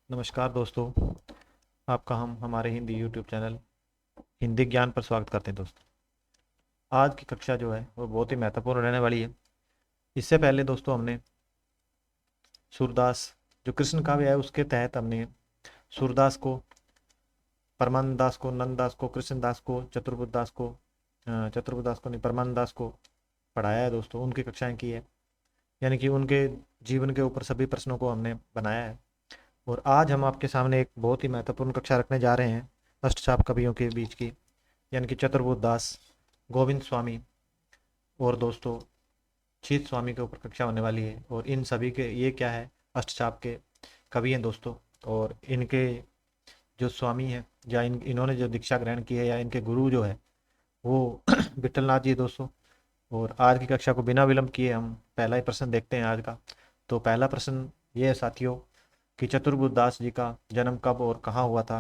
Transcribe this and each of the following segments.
नमस्कार दोस्तों। आपका हम हमारे हिंदी यूट्यूब चैनल हिंदी ज्ञान पर स्वागत करते हैं दोस्तों। आज की कक्षा जो है वो बहुत ही महत्वपूर्ण रहने वाली है। इससे पहले दोस्तों हमने सूरदास जो कृष्ण काव्य है उसके तहत हमने सूरदास को, परमानंद दास को, नंददास को, कृष्णदास को, चतुर्बुद्ध दास को नहीं, परमानंद दास को पढ़ाया है दोस्तों। उनकी कक्षाएं की है, यानी कि उनके जीवन के ऊपर सभी प्रश्नों को हमने बनाया है। और आज हम आपके सामने एक बहुत ही महत्वपूर्ण कक्षा रखने जा रहे हैं अष्टचाप कवियों के बीच की, यानी कि चतुर्बुद्ध दास, गोविंद स्वामी और दोस्तों शीत स्वामी के ऊपर कक्षा होने वाली है। और इन सभी के ये क्या है, अष्टचाप के कवि हैं दोस्तों। और इनके जो स्वामी हैं या इन्होंने जो दीक्षा ग्रहण की है या इनके गुरु जो है वो विठलनाथ जी है दोस्तों। और आज की कक्षा को बिना विलंब किए हम पहला ही प्रश्न देखते हैं आज का। तो पहला प्रश्न ये है साथियों कि चतुर्बुद्ध दास जी का जन्म कब और कहाँ हुआ था।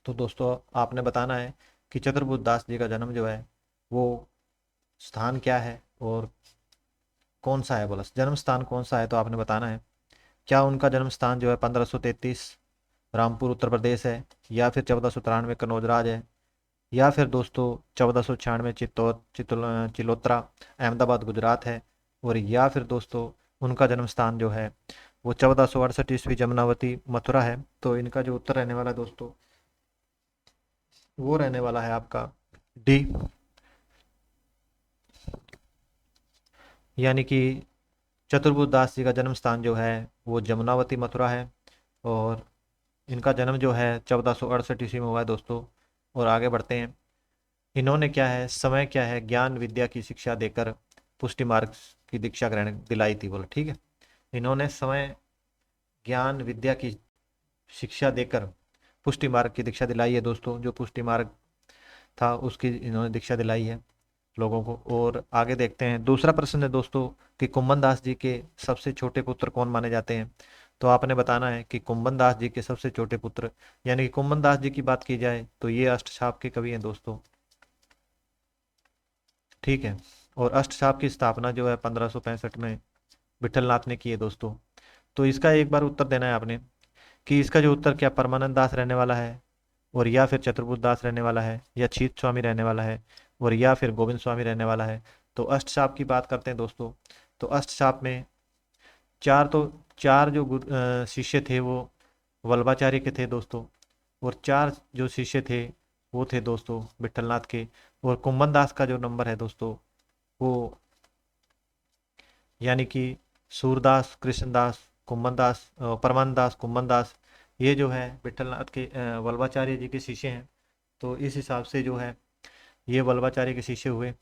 तो दोस्तों आपने बताना है कि चतुर्बुद्ध दास जी का जन्म जो है वो स्थान क्या है और कौन सा है। बोला जन्म स्थान कौन सा है, तो आपने बताना है क्या उनका जन्म स्थान जो है 1533 रामपुर उत्तर प्रदेश है, या फिर 1493 कनौज राज है, या फिर दोस्तों 1496 चिलोत्रा अहमदाबाद गुजरात है, और या फिर दोस्तों उनका जन्म स्थान जो है वो 1468 ईस्वी जमुनावती मथुरा है। तो इनका जो उत्तर रहने वाला है दोस्तों वो रहने वाला है आपका डी, यानी कि चतुर्बुद्ध दास जी का जन्म स्थान जो है वो जमुनावती मथुरा है। और इनका जन्म जो है 1468 ईस्वी में हुआ है दोस्तों। और आगे बढ़ते हैं। इन्होंने क्या है, समय क्या है, ज्ञान विद्या की शिक्षा देकर पुष्टि मार्ग की दीक्षा ग्रहण दिलाई थी। बोला ठीक है, इन्होंने समय ज्ञान विद्या की शिक्षा देकर पुष्टि मार्ग की दीक्षा दिलाई है दोस्तों। जो पुष्टि मार्ग था उसकी इन्होंने दीक्षा दिलाई है लोगों को। और आगे देखते हैं। दूसरा प्रश्न है दोस्तों कि कुंभन दास जी के सबसे छोटे पुत्र कौन माने जाते हैं। तो आपने बताना है कि कुंभन दास जी के सबसे छोटे पुत्र, यानी कि कुंभन दास जी की बात की जाए तो ये अष्टछाप के कवि हैं दोस्तों। ठीक है। और अष्टछाप की स्थापना जो है 1565 में विठलनाथ ने की है दोस्तों। तो इसका एक बार उत्तर देना है आपने कि इसका जो उत्तर क्या परमानंद दास रहने वाला है, और या फिर चतुर्बुद्ध दास रहने वाला है, या छीत स्वामी रहने वाला है, और या फिर गोविंद स्वामी रहने वाला है। तो अष्टचाप की बात करते हैं दोस्तों। तो अष्टचाप में चार तो चार जो शिष्य थे वो वल्लभाचार्य के थे दोस्तों। और चार जो शिष्य थे वो थे दोस्तों विठलनाथ के। और कुंभन दास का जो नंबर है दोस्तों वो, यानी कि सूरदास, कृष्णदास, कुंभन दास, परमानंद दास, कुंभन दास, ये जो है विठलनाथ के वल्लभाचार्य जी के शिष्य हैं। तो इस हिसाब से जो है ये वल्लभाचार्य के शिष्य हुए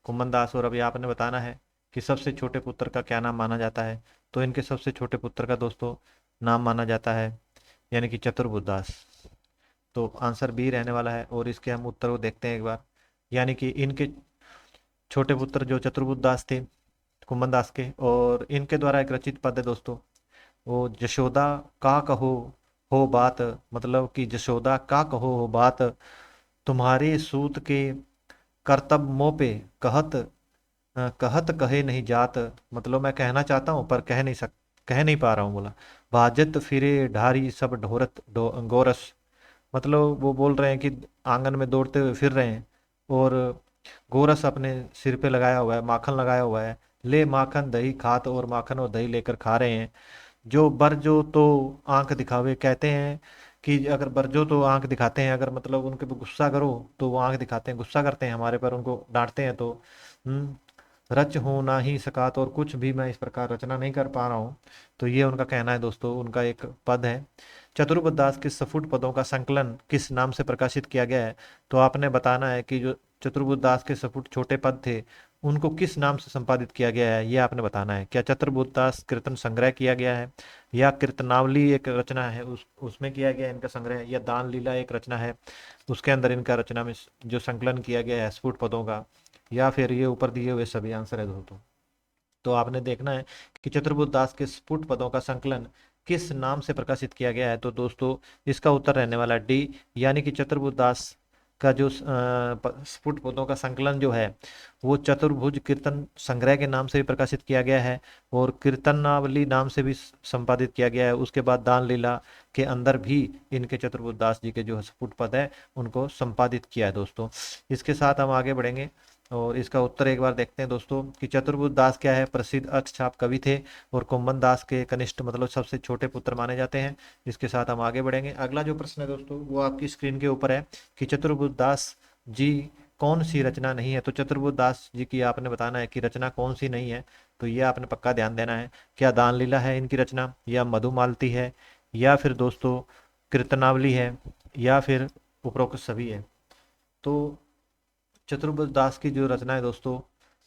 कुंभन दास। और अभी आपने बताना है कि सबसे छोटे पुत्र का क्या नाम माना जाता है। तो इनके सबसे छोटे पुत्र का दोस्तों नाम माना जाता है यानी कि चतुर्बुद्ध दास। तो आंसर बी रहने वाला है। और इसके हम उत्तर को देखते हैं एक बार। यानी कि इनके छोटे पुत्र जो चतुर्बुद्ध दास थे कुंभन दास के, और इनके द्वारा एक रचित पद है दोस्तों, वो जशोदा का कहो हो बात, मतलब कि जशोदा का कहो हो बात, तुम्हारे सूत के करतब मोह पे कहत कहत कहे नहीं जात। मतलब मैं कहना चाहता हूँ पर कह नहीं पा रहा हूँ। बोला भाजत फिरे ढारी सब गोरस। मतलब वो बोल रहे हैं कि आंगन में दौड़ते हुए फिर रहे हैं और गोरस अपने सिर पे लगाया हुआ है, माखन लगाया हुआ है। ले माखन दही खात, और माखन और दही लेकर खा रहे हैं। जो बरजो तो आंख दिखावे, कहते हैं कि अगर बरजो तो आंख दिखाते हैं, अगर मतलब उनके पे गुस्सा करो तो वो आंख दिखाते हैं, गुस्सा करते हैं हमारे पर, उनको डांटते हैं तो रच हो ना ही सकात, और कुछ भी मैं इस प्रकार रचना नहीं कर पा रहा हूँ। तो ये उनका कहना है दोस्तों, उनका एक पद है। चतुर्बुद्ध दास के सफुट पदों का संकलन किस नाम से प्रकाशित किया गया है। तो आपने बताना है कि जो चतुर्बुद्ध दास के सफुट छोटे पद थे उनको किस नाम से संपादित किया गया है, ये आपने बताना है। क्या चतुर्बुद्ध दास कीर्तन संग्रह किया गया है, या कीर्तनावली एक रचना है उसमें किया गया है इनका संग्रह, या दान लीला एक रचना है उसके अंदर इनका रचना में जो संकलन किया गया है स्फुट पदों का, या फिर ये ऊपर दिए हुए सभी आंसर है दोस्तों। तो आपने देखना है कि चतुर्बुद्ध दास के स्फुट पदों का संकलन किस नाम से प्रकाशित किया गया है। तो दोस्तों इसका उत्तर रहने वाला डी, यानी कि चतुर्बुद्ध दास का जो स्फुट पदों का संकलन जो है वो चतुर्भुज कीर्तन संग्रह के नाम से भी प्रकाशित किया गया है और कीर्तनावली नाम से भी संपादित किया गया है। उसके बाद दान लीला के अंदर भी इनके चतुर्भुज दास जी के जो स्फुट पद है उनको संपादित किया है दोस्तों। इसके साथ हम आगे बढ़ेंगे और इसका उत्तर एक बार देखते हैं दोस्तों कि चतुर्भुज दास क्या है, प्रसिद्ध अक्षछाप कवि थे और कुंभन दास के कनिष्ठ मतलब सबसे छोटे पुत्र माने जाते हैं। इसके साथ हम आगे बढ़ेंगे। अगला जो प्रश्न है दोस्तों वो आपकी स्क्रीन के ऊपर है कि चतुर्भुज दास जी कौन सी रचना नहीं है। तो चतुर्भुज दास जी की आपने बताना है कि रचना कौन सी नहीं है। तो ये आपने पक्का ध्यान देना है। क्या दान लीला है इनकी रचना, या मधुमालती है, या फिर दोस्तों कीर्तनावली है, या फिर उपरोक्त सभी है। तो चतुर्भुज दास की जो रचना है दोस्तों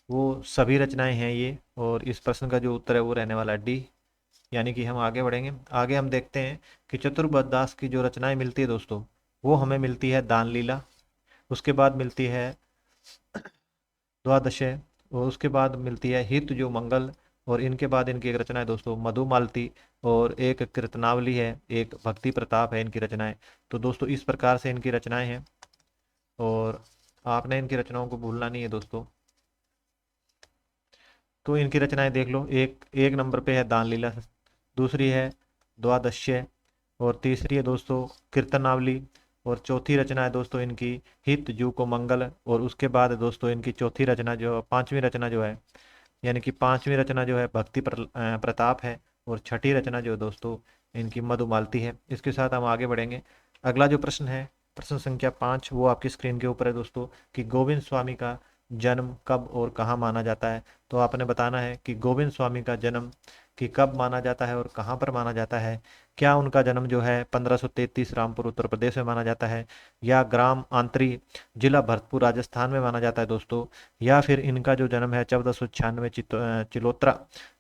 वो सभी रचनाएं हैं ये, और इस प्रश्न का जो उत्तर है वो रहने वाला है डी। यानी कि हम आगे बढ़ेंगे। आगे हम देखते हैं कि चतुर्भुज दास की जो रचनाएं मिलती है दोस्तों वो हमें मिलती है दान लीला, उसके बाद मिलती है द्वादश, और उसके बाद मिलती है हित जो मंगल, और इनके बाद इनकी एक रचना है दोस्तों मधुमालती, और एक कीर्तनावली है, एक भक्ति प्रताप है इनकी रचनाएं। तो दोस्तों इस प्रकार से इनकी रचनाएं हैं और आपने इनकी रचनाओं को भूलना नहीं है दोस्तों। तो इनकी रचनाएं देख लो, एक एक नंबर पे है दान लीला, दूसरी है द्वादश्य, और तीसरी है दोस्तों कीर्तनावली, और चौथी रचना है दोस्तों इनकी हित जू को मंगल, और उसके बाद दोस्तों इनकी चौथी रचना जो पांचवी रचना जो है, यानी कि पांचवी रचना जो है भक्ति प्रताप है, और छठी रचना जो है दोस्तों इनकी मधुमालती है। इसके साथ हम आगे बढ़ेंगे। अगला जो प्रश्न है प्रश्न संख्या 5 वो आपकी स्क्रीन के ऊपर है दोस्तों कि गोविंद स्वामी का जन्म कब और कहाँ माना जाता है। तो आपने बताना है कि गोविंद स्वामी का जन्म कि कब माना जाता है और कहाँ पर माना जाता है। क्या उनका जन्म जो है 1533 रामपुर उत्तर प्रदेश में माना जाता है, या ग्राम आंतरी जिला भरतपुर राजस्थान में माना जाता है दोस्तों, या फिर इनका जो जन्म है 1496 चिलोत्रा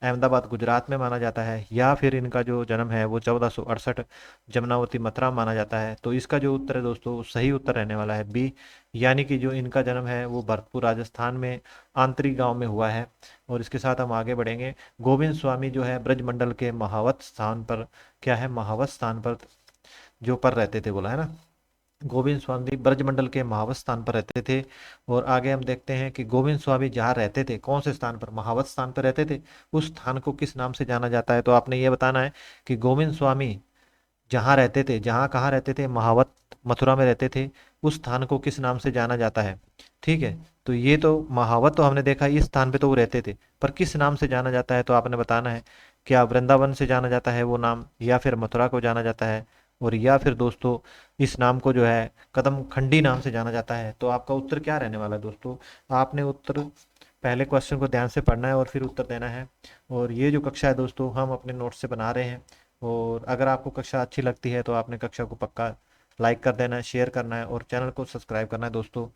अहमदाबाद गुजरात में माना जाता है, या फिर इनका जो जन्म है वो 1468 जमुनावती मथुरा माना जाता है। तो इसका जो उत्तर है दोस्तों सही उत्तर रहने वाला है बी, यानी कि जो इनका जन्म है वो भरतपुर राजस्थान में आंतरिक गांव में हुआ है। और इसके साथ हम आगे बढ़ेंगे। गोविंद स्वामी जो है ब्रजमंडल के महावत स्थान पर, क्या है महावत स्थान पर जो पर रहते थे बोला है ना, गोविंद स्वामी ब्रजमंडल के महावत स्थान पर रहते थे। और आगे हम देखते हैं कि गोविंद स्वामी जहाँ रहते थे कौन से स्थान पर, महावत स्थान पर रहते थे, उस स्थान को किस नाम से जाना जाता है। तो आपने ये बताना है कि गोविंद स्वामी जहाँ रहते थे, जहाँ कहाँ रहते थे, महावत मथुरा में रहते थे, उस स्थान को किस नाम से जाना जाता है। ठीक है, तो ये तो महावत तो हमने देखा इस स्थान पे तो वो रहते थे, पर किस नाम से जाना जाता है तो आपने बताना है। क्या वृंदावन से जाना जाता है वो नाम, या फिर मथुरा को जाना जाता है, और या फिर दोस्तों इस नाम को जो है कदम खंडी नाम से जाना जाता है। तो आपका उत्तर क्या रहने वाला है दोस्तों। आपने उत्तर पहले क्वेश्चन को ध्यान से पढ़ना है और फिर उत्तर देना है। और ये जो कक्षा है दोस्तों हम अपने नोट से बना रहे हैं, और अगर आपको कक्षा अच्छी लगती है तो आपने कक्षा को पक्का लाइक कर देना है, शेयर करना है और चैनल को सब्सक्राइब करना है दोस्तों।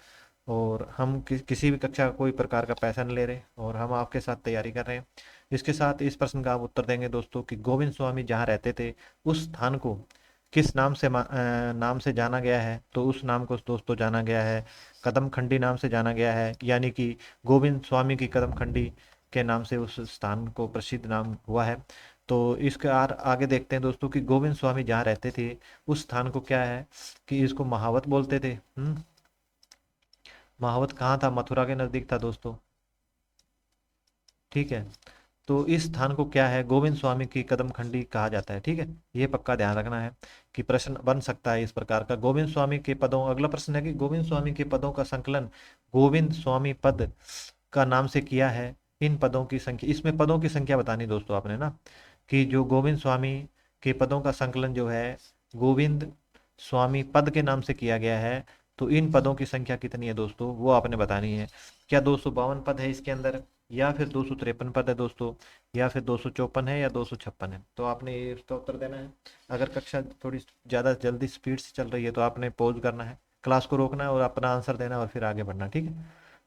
और हम किसी भी कक्षा का कोई प्रकार का पैसा नहीं ले रहे, और हम आपके साथ तैयारी कर रहे हैं। इसके साथ इस प्रश्न का आप उत्तर देंगे दोस्तों कि गोविंद स्वामी जहाँ रहते थे उस स्थान को किस नाम से नाम से जाना गया है। तो उस नाम को दोस्तों जाना गया है कदम खंडी नाम से जाना गया है, यानी कि गोविंद स्वामी की कदम खंडी के नाम से उस स्थान को प्रसिद्ध नाम हुआ है। तो इसके आगे देखते हैं दोस्तों कि गोविंद स्वामी जहाँ रहते थे उस स्थान को क्या है कि इसको महावत बोलते थे। महावत कहाँ था, मथुरा के नजदीक था दोस्तों। ठीक है, तो इस स्थान को क्या है गोविंद स्वामी की कदम खंडी कहा जाता है। ठीक है, ये पक्का ध्यान रखना है कि प्रश्न बन सकता है इस प्रकार का। गोविंद स्वामी के पदों, अगला प्रश्न है कि गोविंद स्वामी के पदों का संकलन गोविंद स्वामी पद का नाम से किया है। इन पदों की संख्या, इसमें पदों की संख्या बतानी दोस्तों आपने ना, कि जो गोविंद स्वामी के पदों का संकलन जो है गोविंद स्वामी पद के नाम से किया गया है। तो इन पदों की संख्या कितनी है दोस्तों वो आपने बतानी है। क्या 252 पद है इसके अंदर, या फिर 253 पद है दोस्तों, या फिर 254 है, या 256 है। तो आपने ये इसका उत्तर देना है। अगर कक्षा थोड़ी ज़्यादा जल्दी स्पीड से चल रही है तो आपने पॉज करना है, क्लास को रोकना है और अपना आंसर देना और फिर आगे बढ़ना। ठीक है,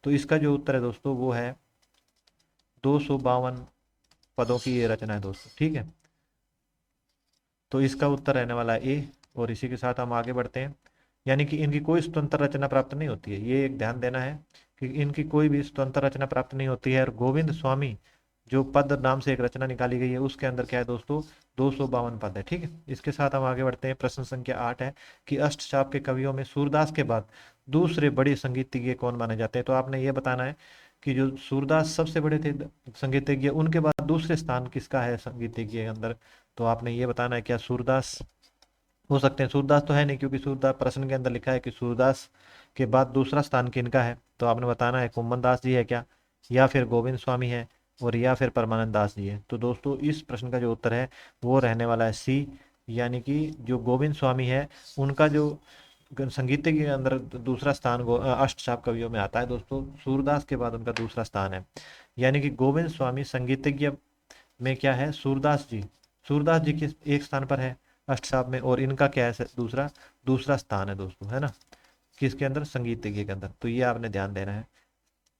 तो इसका जो उत्तर है दोस्तों वो है 252 पदों की ये रचना है दोस्तों। ठीक है, तो इसका उत्तर रहने वाला है ए। और इसी के साथ हम आगे बढ़ते हैं। यानी कि इनकी कोई स्वतंत्र रचना प्राप्त नहीं होती है, ये एक ध्यान देना है कि इनकी कोई भी स्वतंत्र रचना प्राप्त नहीं होती है। और गोविंद स्वामी जो पद नाम से एक रचना निकाली गई है उसके अंदर क्या है दोस्तों, 252 पद है। ठीक है, इसके साथ हम आगे बढ़ते हैं। प्रश्न संख्या 8 है कि अष्टचाप के कवियों में सूरदास के बाद दूसरे बड़े संगीतज्ञ कौन माने जाते हैं। तो आपने ये बताना है कि जो सूरदास सबसे बड़े थे संगीतज्ञ, उनके बाद दूसरे स्थान किसका है संगीतज्ञ के अंदर। तो आपने ये बताना है क्या सूरदास हो सकते हैं। सूरदास तो है नहीं, क्योंकि सूरदास प्रश्न के अंदर लिखा है कि सूरदास के बाद दूसरा स्थान किनका है। तो आपने बताना है कुम्मन दास जी है क्या, या फिर गोविंद स्वामी है, और या फिर परमानंद दास जी है। तो दोस्तों इस प्रश्न का जो उत्तर है वो रहने वाला है सी, यानी कि जो गोविंद स्वामी है उनका जो संगीत के अंदर दूसरा स्थान अष्टचाप कवियों में आता है दोस्तों। सूरदास के बाद उनका दूसरा स्थान है, यानी कि गोविंद स्वामी संगीतज्ञ में क्या है, सूरदास जी, सूरदास जी किस एक स्थान पर है अष्टचाप में, और इनका क्या है दूसरा दूसरा स्थान है दोस्तों, है ना, किसके अंदर, संगीतज्ञ के अंदर। तो ये आपने ध्यान देना है।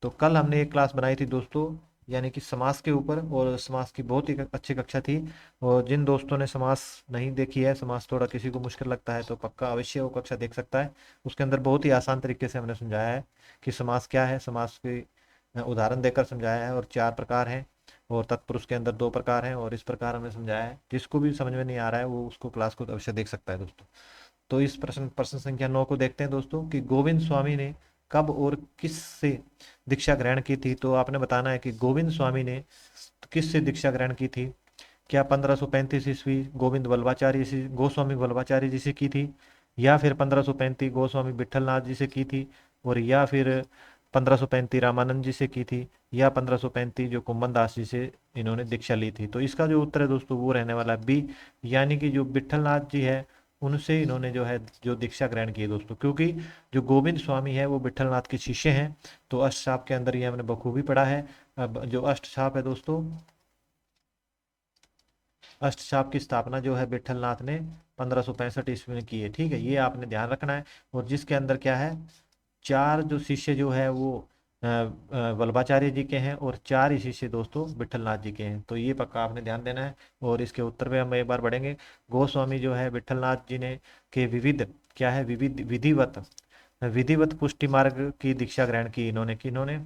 तो कल हमने एक क्लास बनाई थी दोस्तों, यानी कि समास के ऊपर, और समास की बहुत ही अच्छी कक्षा थी। और जिन दोस्तों ने समास नहीं देखी है, समास थोड़ा किसी को मुश्किल लगता है, तो पक्का अवश्य वो कक्षा देख सकता है। उसके अंदर बहुत ही आसान तरीके से हमने समझाया है कि समास क्या है, समास के उदाहरण देकर समझाया है, और 4 प्रकार हैं, और तत्पुरुष के अंदर 2 प्रकार हैं, और इस प्रकार हमने समझाया है। जिसको भी समझ में नहीं आ रहा है वो उसको क्लास को अवश्य देख सकता है दोस्तों। तो इस प्रश्न संख्या 9 को देखते हैं दोस्तों कि गोविंद स्वामी ने कब और किस से दीक्षा ग्रहण की थी। तो आपने बताना है कि गोविंद स्वामी ने किस से दीक्षा ग्रहण की थी। क्या 1535 ईस्वी गोविंद वल्लभाचार्य जी, गोस्वामी वल्लभाचार्य जी से की थी, या फिर 1535 गोस्वामी विठलनाथ जी से की थी, और या फिर 1535 रामानंद जी से की थी, या 1535 जो कुम्मन दास जी से इन्होंने दीक्षा ली थी। तो इसका जो उत्तर है दोस्तों वो रहने वाला है बी, यानी कि जो विठलनाथ जी है उनसे इन्होंने जो है जो दीक्षा ग्रहण की है दोस्तों। क्योंकि जो गोविंद स्वामी है वो विठलनाथ के शिष्य हैं। तो अष्टचाप के अंदर ये हमने बखूबी पढ़ा है। अब जो अष्टचाप है दोस्तों, अष्टचाप की स्थापना जो है विठलनाथ ने 1565 ईस्वी में की है। ठीक है, ये आपने ध्यान रखना है। और जिसके अंदर क्या है, 4 जो शिष्य जो है वो वल्लभाचार्य जी के हैं, और 4 ही शिष्य दोस्तों विठलनाथ जी के हैं। तो ये पक्का आपने ध्यान देना है। और इसके उत्तर पे हम एक बार बढ़ेंगे। गोस्वामी जो है विठलनाथ जी ने के विविध क्या है, विविध विधिवत विधिवत पुष्टि मार्ग की दीक्षा ग्रहण की इन्होंने, कि इन्होंने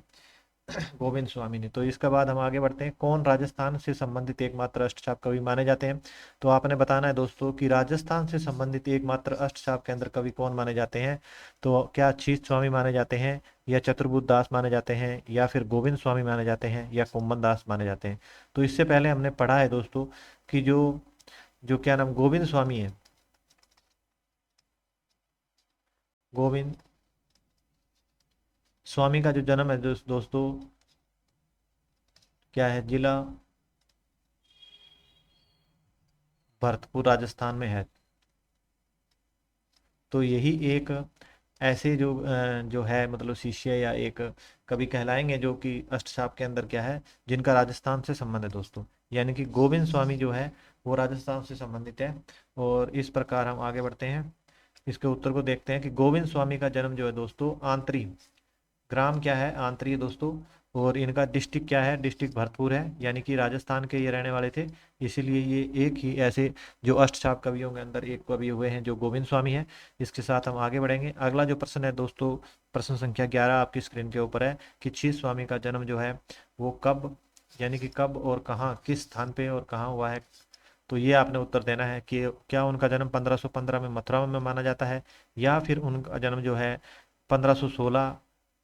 गोविंद स्वामी ने। तो इसके बाद हम आगे बढ़ते हैं, कौन राजस्थान से संबंधित एकमात्र अष्टचाप कवि माने जाते हैं। तो आपने बताना है दोस्तों कि राजस्थान से संबंधित एकमात्र अष्टचाप के अंदर कवि कौन माने जाते हैं। तो क्या छीस स्वामी माने जाते हैं, या चतुर्बुद्ध दास माने जाते हैं, या फिर गोविंद स्वामी माने जाते हैं, या कुम्मन दास माने जाते हैं। तो इससे पहले हमने पढ़ा है दोस्तों कि जो जो क्या नाम गोविंद स्वामी है, गोविंद स्वामी का जो जन्म है दोस्तों क्या है, जिला भरतपुर राजस्थान में है। तो यही एक ऐसे जो है मतलब शिष्य या एक कवि कहलाएंगे जो कि अष्टचाप के अंदर क्या है, जिनका राजस्थान से संबंध है दोस्तों। यानी कि गोविंद स्वामी जो है वो राजस्थान से संबंधित है। और इस प्रकार हम आगे बढ़ते हैं, इसके उत्तर को देखते हैं कि गोविंद स्वामी का जन्म जो है दोस्तों आंतरी ग्राम क्या है, आंतरी दोस्तों। और इनका डिस्ट्रिक्ट क्या है, डिस्ट्रिक्ट भरतपुर है, यानी कि राजस्थान के ये रहने वाले थे। इसीलिए ये एक ही ऐसे जो अष्टचाप कवियों के अंदर एक कवि हुए हैं जो गोविंद स्वामी है। इसके साथ हम आगे बढ़ेंगे। अगला जो प्रश्न है दोस्तों, प्रश्न संख्या 11 आपकी स्क्रीन के ऊपर है कि छीस स्वामी का जन्म जो है वो कब, यानी कि कब और कहाँ, किस स्थान पे और कहाँ हुआ है। तो ये आपने उत्तर देना है कि क्या उनका जन्म 1515 में मथुरा में माना जाता है, या फिर उनका जन्म जो है 1516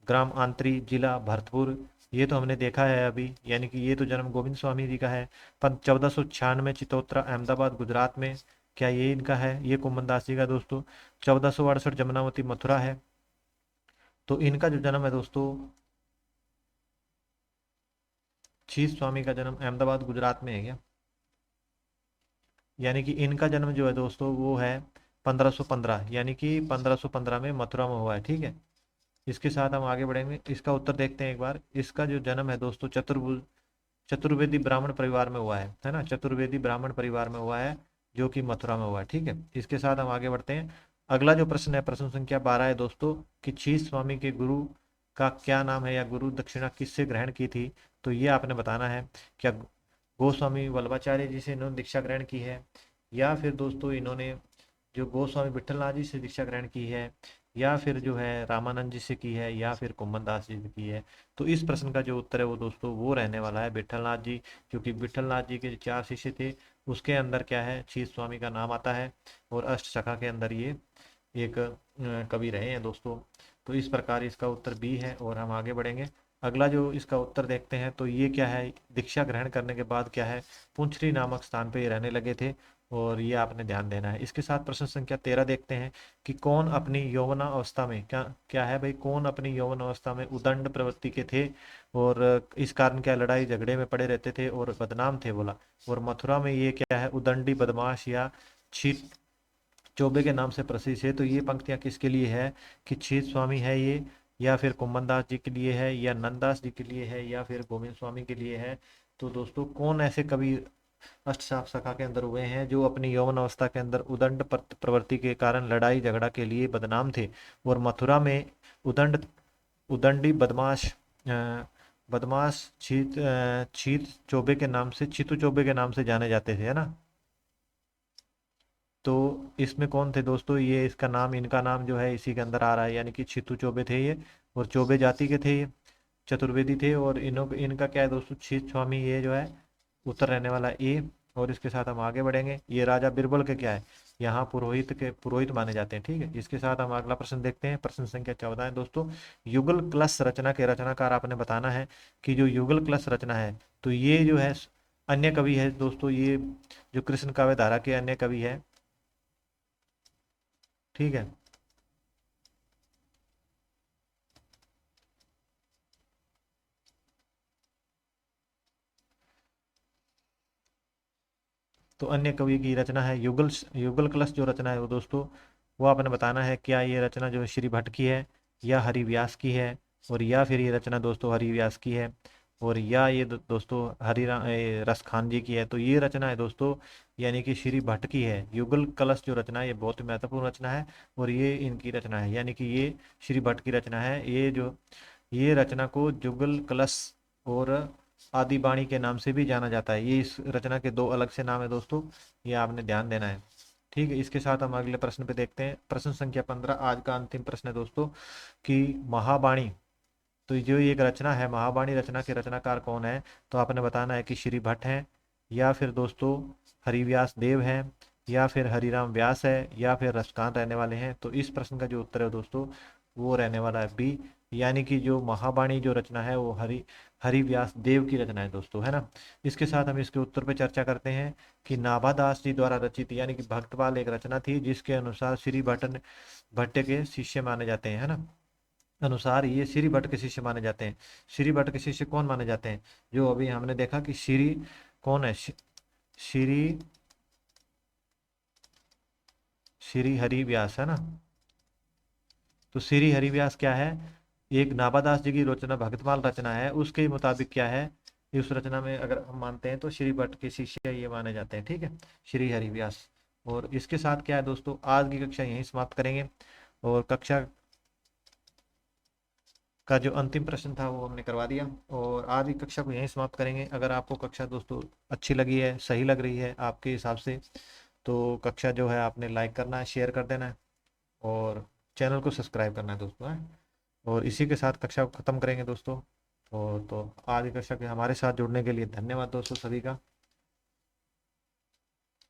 ग्राम आंतरी जिला भरतपुर। ये तो हमने देखा है अभी, यानी कि ये तो जन्म गोविंद स्वामी जी का है। 1496 चितौत्रा अहमदाबाद गुजरात में, क्या ये इनका है, ये कुम्मन दास जी का दोस्तों। 1468 जमुनावती मथुरा है। तो इनका जो जन्म है दोस्तों, शीश स्वामी का जन्म अहमदाबाद गुजरात में है क्या, यानी कि इनका जन्म जो है दोस्तों वो है 1515, यानी कि 1515 में मथुरा में हुआ है। ठीक है, इसके साथ हम आगे बढ़ेंगे। इसका उत्तर देखते हैं एक बार। इसका जो जन्म है दोस्तों चतुर्वेदी ब्राह्मण परिवार में हुआ है ना, चतुर्वेदी ब्राह्मण परिवार में हुआ है, जो कि मथुरा में हुआ है। ठीक है, इसके साथ हम आगे बढ़ते हैं। अगला जो प्रश्न है, प्रश्न संख्या 12 है दोस्तों कि शीश स्वामी के गुरु का क्या नाम है, या गुरु दक्षिणा किससे ग्रहण की थी। तो ये आपने बताना है, क्या गोस्वामी वल्लभाचार्य जी से इन्होंने दीक्षा ग्रहण की है, या फिर दोस्तों इन्होंने जो गोस्वामी विठलनाथ जी से दीक्षा ग्रहण की है, या फिर जो है रामानंद जी से की है, या फिर कुम्मन दास जी से की है। तो इस प्रश्न का जो उत्तर है वो दोस्तों वो रहने वाला है विठलनाथ जी, क्योंकि विठलनाथ जी के 4 शिष्य थे, उसके अंदर क्या है शीत स्वामी का नाम आता है, और अष्टसखा के अंदर ये एक कवि रहे हैं दोस्तों। तो इस प्रकार इसका उत्तर बी है, और हम आगे बढ़ेंगे। अगला जो इसका उत्तर देखते हैं, तो ये क्या है, दीक्षा ग्रहण करने के बाद क्या है, पुंचरी नामक स्थान पे ये रहने लगे थे, और ये आपने ध्यान देना है। इसके साथ प्रश्न संख्या 13 देखते हैं कि कौन अपनी यौवना अवस्था में क्या क्या है भाई, कौन अपनी यौवन अवस्था में उदंड प्रवृत्ति के थे, और इस कारण क्या लड़ाई झगड़े में पड़े रहते थे और बदनाम थे, बोला। और मथुरा में ये क्या है, उदंडी बदमाश या छीट चौबे के नाम से प्रसिद्ध है। तो ये पंक्तियां किसके लिए है कि छीत स्वामी है ये, या फिर कुम्मनदास जी के लिए है, या नंददास जी के लिए है, या फिर गोविंद स्वामी के लिए है। तो दोस्तों कौन ऐसे कवि अष्टसाप सखा के अंदर हुए हैं जो अपनी यौवन अवस्था के अंदर उदंड प्रवृत्ति के कारण लड़ाई झगड़ा के लिए बदनाम थे, और मथुरा में उदंड उदंडी बदमाश बदमाश छीत चौबे के नाम से, छीतू चौबे के नाम से जाने जाते थे, है ना। तो इसमें कौन थे दोस्तों, ये इसका नाम, इनका नाम जो है इसी के अंदर आ रहा है, यानी कि छितू चौबे थे ये, और चौबे जाति के थे ये, चतुर्वेदी थे। और इनका क्या है दोस्तों, छीत स्वामी, ये जो है उत्तर रहने वाला ए। और इसके साथ हम आगे बढ़ेंगे। ये राजा बिरबल के क्या है, यहाँ पुरोहित माने जाते हैं, ठीक है। इसके साथ हम अगला प्रश्न देखते हैं। प्रश्न संख्या 14 है दोस्तों, युगल कलश रचना के रचनाकार आपने बताना है कि जो युगल कलश रचना है, तो ये जो है अन्य कवि है दोस्तों, ये जो कृष्ण काव्य धारा के अन्य कवि है, ठीक है। तो अन्य कवि की रचना है युगल युगल कलश, जो रचना है वो दोस्तों वो आपने बताना है, क्या ये रचना जो है श्री भट्ट की है, या हरिव्यास की है, और या फिर ये रचना दोस्तों हरिव्यास की है, और या ये दोस्तों रस खान जी की है। तो ये रचना है दोस्तों यानी कि श्री भट्ट की है। युगल कलश जो रचना है ये बहुत ही महत्वपूर्ण रचना है, और ये इनकी रचना है, यानी कि ये श्री भट्ट की रचना है। ये रचना को जुगल कलश और आदि बाणी के नाम से भी जाना जाता है। ये इस रचना के दो अलग से नाम है दोस्तों, ये आपने ध्यान देना है, ठीक है। इसके साथ हम अगले प्रश्न पे देखते हैं। प्रश्न संख्या 15 आज का अंतिम प्रश्न है दोस्तों, कि महावाणी, तो जो एक रचना है महावाणी, रचना के रचनाकार कौन है। तो आपने बताना है कि श्री भट्ट हैं, या फिर दोस्तों हरिव्यास देव हैं, या फिर हरिराम व्यास है, या फिर रसकान रहने वाले हैं। तो इस प्रश्न का जो उत्तर है दोस्तों वो रहने वाला है बी, यानी कि जो महावाणी जो रचना है वो हरिव्यास देव की रचना है दोस्तों, है ना। इसके साथ हम इसके उत्तर पे चर्चा करते हैं कि नाभादास जी द्वारा रचित यानी कि भक्तपाल एक रचना थी, जिसके अनुसार श्री भट्ट के शिष्य माने जाते हैं, है ना। अनुसार ये श्री भट्ट के शिष्य माने जाते हैं। श्री भट्ट के शिष्य कौन माने जाते हैं, जो अभी हमने देखा कि श्री कौन है, श्री श्री हरि व्यास, है ना। तो श्री हरि व्यास क्या है, एक नाभादास जी की रचना भक्तमाल रचना है, उसके मुताबिक क्या है, इस रचना में अगर हम मानते हैं तो श्री भट्ट के शिष्य ये माने जाते हैं, ठीक है, श्री हरि व्यास। और इसके साथ क्या है दोस्तों, आज की कक्षा यहीं समाप्त करेंगे, और कक्षा का जो अंतिम प्रश्न था वो हमने करवा दिया, और आज की कक्षा को यहीं समाप्त करेंगे। अगर आपको कक्षा दोस्तों अच्छी लगी है, सही लग रही है आपके हिसाब से, तो कक्षा जो है आपने लाइक करना है, शेयर कर देना है, और चैनल को सब्सक्राइब करना है दोस्तों, है। और इसी के साथ कक्षा को ख़त्म करेंगे दोस्तों। और तो आज की कक्षा के हमारे साथ जुड़ने के लिए धन्यवाद दोस्तों सभी का।